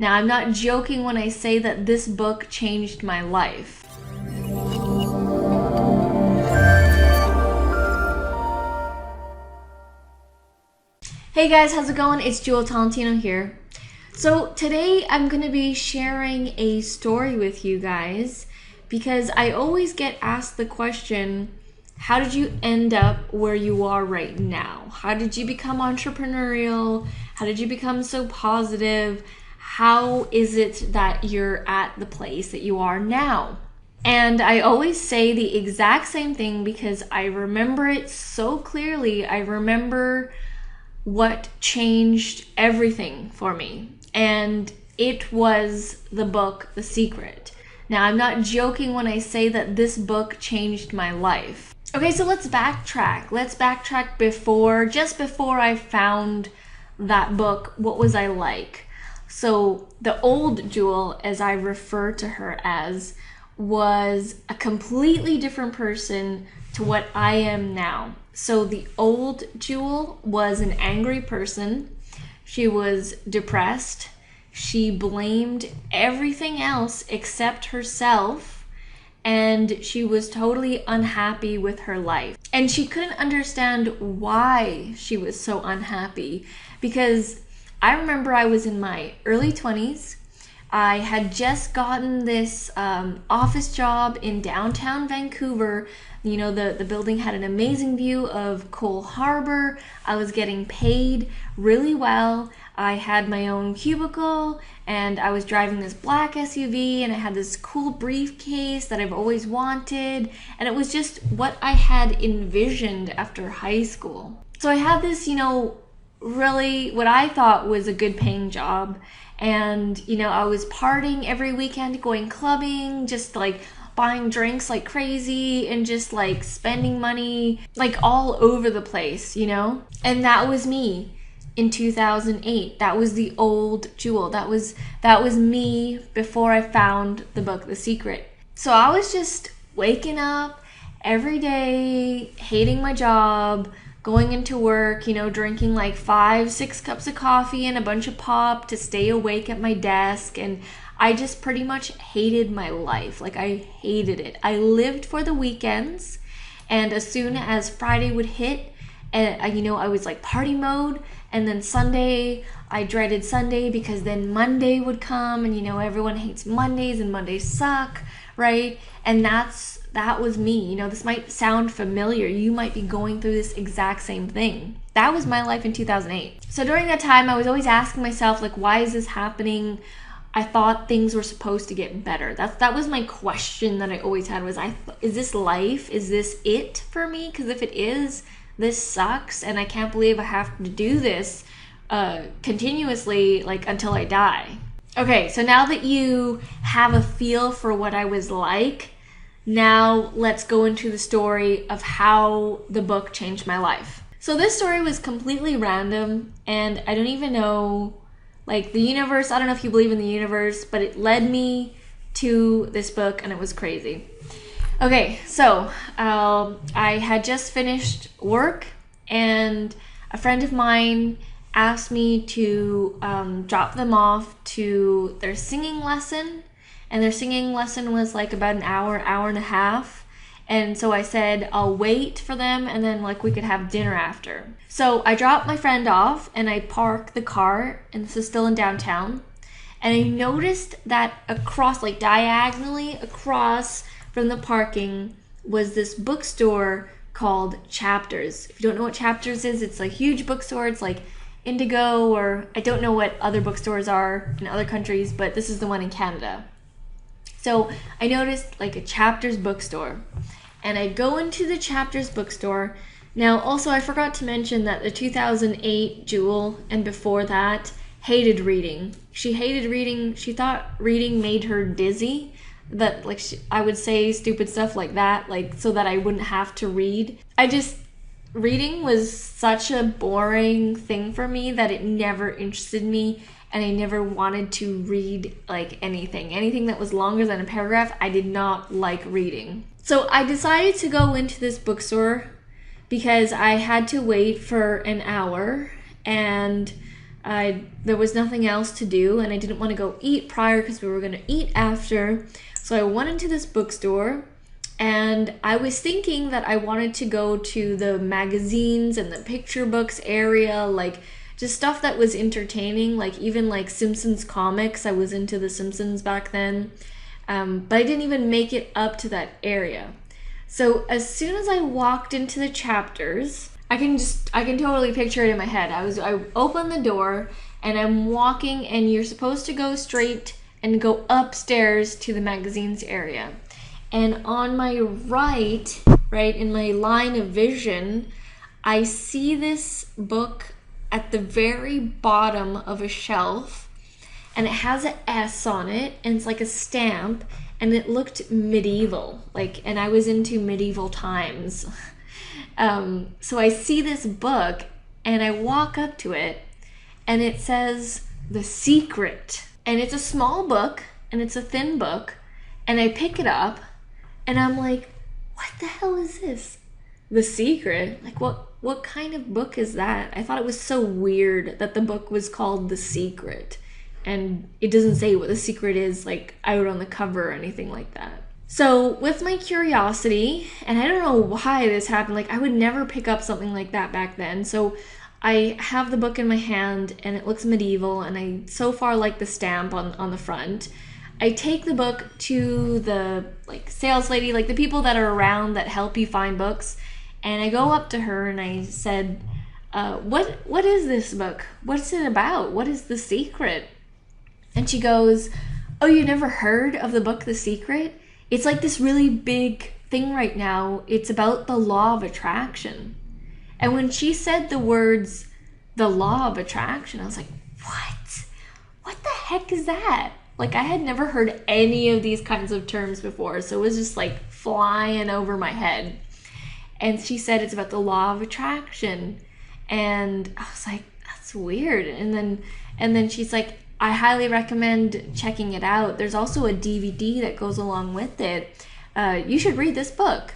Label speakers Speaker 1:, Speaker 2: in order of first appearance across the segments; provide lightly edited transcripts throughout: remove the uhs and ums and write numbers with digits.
Speaker 1: Now, I'm not joking when I say that this book changed my life. Hey guys, how's it going? It's Jewel Tolentino here. So today I'm going to be sharing a story with you guys because I always get asked the question, how did you end up where you are right now? How did you become entrepreneurial? How did you become so positive? How is it that you're at the place that you are now? And I always say the exact same thing because I remember it so clearly. I remember what changed everything for me. And it was the book, The Secret. Now, I'm not joking when I say that this book changed my life. Okay, so let's backtrack. Let's backtrack just before I found that book. What was I like? So the old Jewel, as I refer to her as, was a completely different person to what I am now. So the old Jewel was an angry person. She was depressed. She blamed everything else except herself. And she was totally unhappy with her life. And she couldn't understand why she was so unhappy. Because I remember I was in my early 20s. I had just gotten this office job in downtown Vancouver. You know, the building had an amazing view of Cole Harbor. I was getting paid really well. I had my own cubicle and I was driving this black SUV and I had this cool briefcase that I've always wanted. And it was just what I had envisioned after high school. So I had this, really what I thought was a good paying job. And, I was partying every weekend, going clubbing, just like buying drinks like crazy and just like spending money like all over the place, And that was me in 2008. That was the old Jewel. That was me before I found the book, The Secret. So I was just waking up every day, hating my job, going into work, drinking like 5-6 cups of coffee and a bunch of pop to stay awake at my desk. And I just pretty much hated my life. Like, I hated it. I lived for the weekends. And as soon as Friday would hit, and I was like party mode. And then Sunday, I dreaded Sunday because then Monday would come. And everyone hates Mondays and Mondays suck, right? And that was me. This might sound familiar. You might be going through this exact same thing. That was my life in 2008. So during that time, I was always asking myself, like, why is this happening? I thought things were supposed to get better. That was my question that I always had was, is this life? Is this it for me? Because if it is, this sucks. And I can't believe I have to do this continuously, like, until I die. Okay, so now that you have a feel for what I was like, now let's go into the story of how the book changed my life. So this story was completely random, and I don't even know, like, the universe, I don't know if you believe in the universe, but it led me to this book, and it was crazy. Okay, so I had just finished work, and a friend of mine asked me to drop them off to their singing lesson. And their singing lesson was like about an hour and a half. And so I said, I'll wait for them and then like we could have dinner after. So I dropped my friend off and I parked the car, and this is still in downtown. And I noticed that across, like diagonally across from the parking, was this bookstore called Chapters. If you don't know what Chapters is, it's a huge bookstore. It's like Indigo, or I don't know what other bookstores are in other countries, but this is the one in Canada. So I noticed like a Chapters bookstore, and I go into the Chapters bookstore. Now also I forgot to mention that the 2008 Jewel, and before that, hated reading. She hated reading. She thought reading made her dizzy, that like I would say stupid stuff like that, like so that I wouldn't have to read. Reading was such a boring thing for me that it never interested me. And I never wanted to read like anything that was longer than a paragraph. I did not like reading. So I decided to go into this bookstore because I had to wait for an hour, and There was nothing else to do, and I didn't want to go eat prior because we were going to eat after. So I went into this bookstore, and I was thinking that I wanted to go to the magazines and the picture books area, like just stuff that was entertaining, like even like Simpsons comics. I was into the Simpsons back then, but I didn't even make it up to that area. So as soon as I walked into the chapters, I can totally picture it in my head. I opened the door and I'm walking, and you're supposed to go straight and go upstairs to the magazines area. And on my right in my line of vision, I see this book at the very bottom of a shelf, and it has an S on it, and it's like a stamp, and it looked medieval, and I was into medieval times. So I see this book, and I walk up to it, and it says The Secret, and it's a small book, and it's a thin book, and I pick it up, and I'm like, what the hell is this? The Secret? Like, what kind of book is that? I thought it was so weird that the book was called The Secret, and it doesn't say what the secret is, like, out on the cover or anything like that. So with my curiosity, and I don't know why this happened, like I would never pick up something like that back then. So I have the book in my hand, and it looks medieval, and I so far like the stamp on the front. I take the book to the sales lady, the people that are around that help you find books, and I go up to her and I said, what is this book? What's it about? What is The Secret? And she goes, oh, you never heard of the book The Secret? It's like this really big thing right now. It's about the law of attraction. And when she said the words, the law of attraction, I was like, what? What the heck is that? I had never heard any of these kinds of terms before, so it was just flying over my head. And she said it's about the law of attraction. And I was like, that's weird. And then she's like, I highly recommend checking it out. There's also a DVD that goes along with it. You should read this book.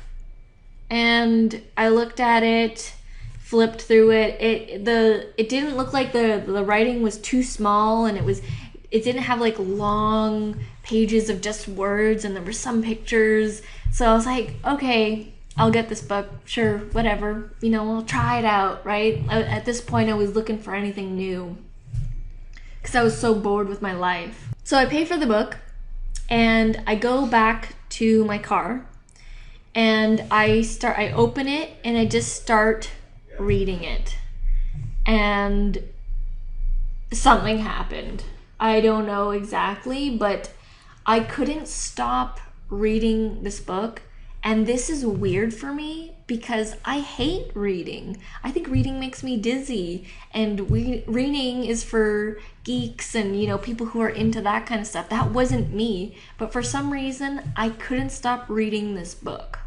Speaker 1: And I looked at it, flipped through it. It didn't look like the writing was too small, and it didn't have long pages of just words, and there were some pictures. So I was like, okay, I'll get this book. Sure, whatever. I'll try it out, right? At this point, I was looking for anything new, because I was so bored with my life. So I pay for the book, and I go back to my car, and I open it, and I just start reading it. And something happened. I don't know exactly, but I couldn't stop reading this book. And this is weird for me because I hate reading. I think reading makes me dizzy, and reading is for geeks and people who are into that kind of stuff. That wasn't me, but for some reason I couldn't stop reading this book.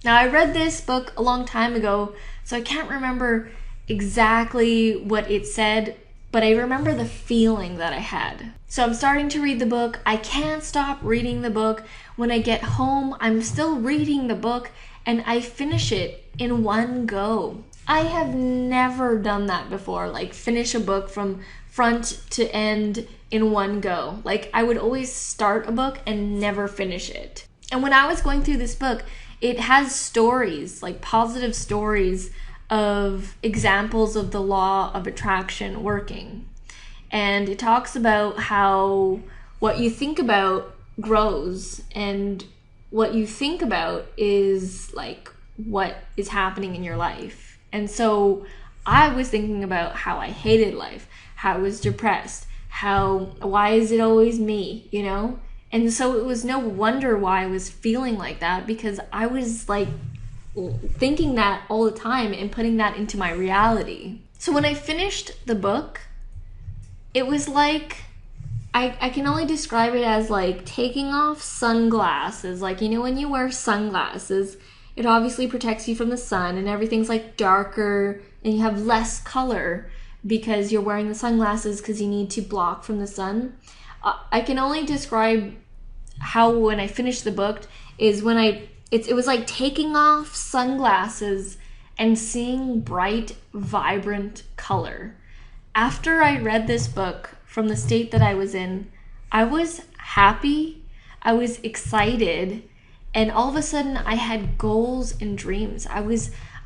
Speaker 1: Now, I read this book a long time ago, so I can't remember exactly what it said, but I remember the feeling that I had. So I'm starting to read the book. I can't stop reading the book. When I get home, I'm still reading the book, and I finish it in one go. I have never done that before, finish a book from front to end in one go. I would always start a book and never finish it. And when I was going through this book, it has stories, positive stories of examples of the law of attraction working. And it talks about how what you think about grows, and what you think about is what is happening in your life. And so I was thinking about how I hated life, how I was depressed, why is it always me, And so it was no wonder why I was feeling like that, because I was thinking that all the time and putting that into my reality. So when I finished the book, it was I can only describe it as taking off sunglasses. When you wear sunglasses, it obviously protects you from the sun, and everything's darker, and you have less color because you're wearing the sunglasses because you need to block from the sun. I can only describe how when I finished the book is when it was like taking off sunglasses and seeing bright, vibrant color. after I read this book from the state that I was in, I was happy, I was excited, and all of a sudden I had goals and dreams.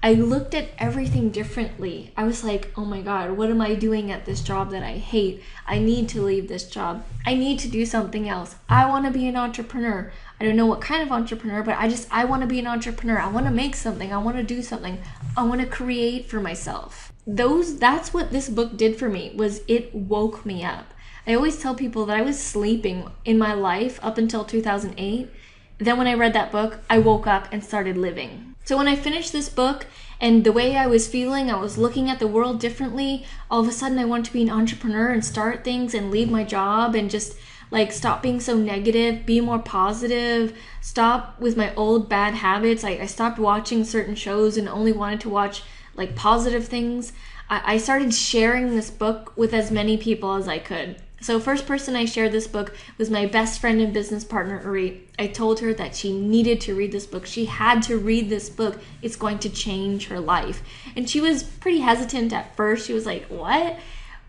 Speaker 1: I looked at everything differently. I was like, oh my God, what am I doing at this job that I hate? I need to leave this job. I need to do something else. I want to be an entrepreneur. I don't know what kind of entrepreneur, but I want to be an entrepreneur. I want to make something. I want to do something. I want to create for myself. That's what this book did for me, was it woke me up. I always tell people that I was sleeping in my life up until 2008. Then when I read that book, I woke up and started living. So when I finished this book and the way I was feeling, I was looking at the world differently. All of a sudden I wanted to be an entrepreneur and start things and leave my job and just like stop being so negative, be more positive, stop with my old bad habits. I stopped watching certain shows and only wanted to watch like positive things. I started sharing this book with as many people as I could. So first person I shared this book was my best friend and business partner, Uri. I told her that she needed to read this book. She had to read this book. It's going to change her life. And she was pretty hesitant at first. She was like, what?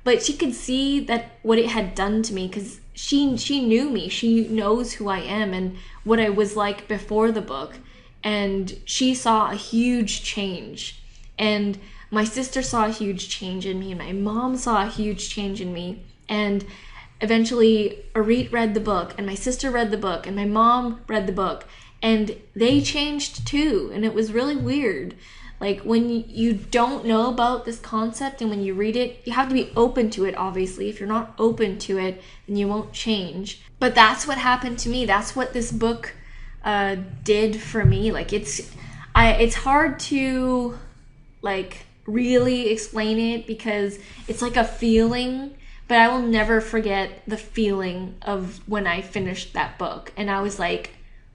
Speaker 1: But she could see that what it had done to me, because she knew me. She knows who I am and what I was like before the book. And she saw a huge change. And my sister saw a huge change in me. And my mom saw a huge change in me. And eventually Arit read the book, and my sister read the book, and my mom read the book, and they changed too. And it was really weird. Like when you don't know about this concept and when you read it, you have to be open to it, obviously. If you're not open to it, then you won't change. But that's what happened to me. That's what this book did for me. Like it's hard to like really explain it because it's like a feeling. But I will never forget the feeling of when I finished that book. And I was like,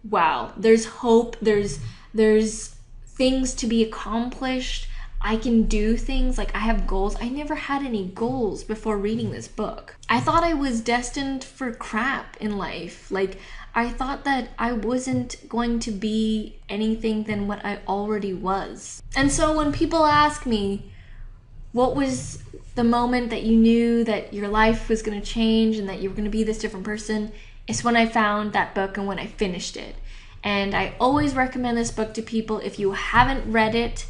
Speaker 1: wow, there's hope. There's things to be accomplished. I can do things. Like I have goals. I never had any goals before reading this book. I thought I was destined for crap in life. Like I thought that I wasn't going to be anything than what I already was. And so when people ask me, what was the moment that you knew that your life was going to change and that you were going to be this different person? It's when I found that book and when I finished it. And I always recommend this book to people. If you haven't read it,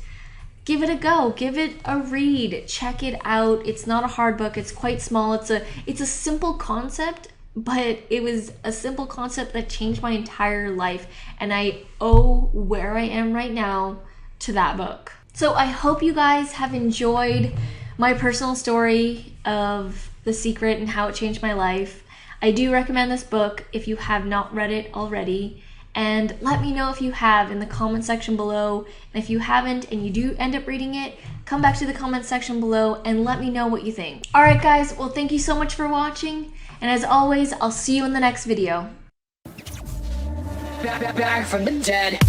Speaker 1: give it a go. Give it a read. Check it out. It's not a hard book. It's quite small. It's a simple concept, but it was a simple concept that changed my entire life. And I owe where I am right now to that book. So I hope you guys have enjoyed my personal story of The Secret and how it changed my life. I do recommend this book if you have not read it already. And let me know if you have in the comment section below. And if you haven't and you do end up reading it, come back to the comment section below and let me know what you think. Alright guys, well thank you so much for watching. And as always, I'll see you in the next video.
Speaker 2: Back from the dead.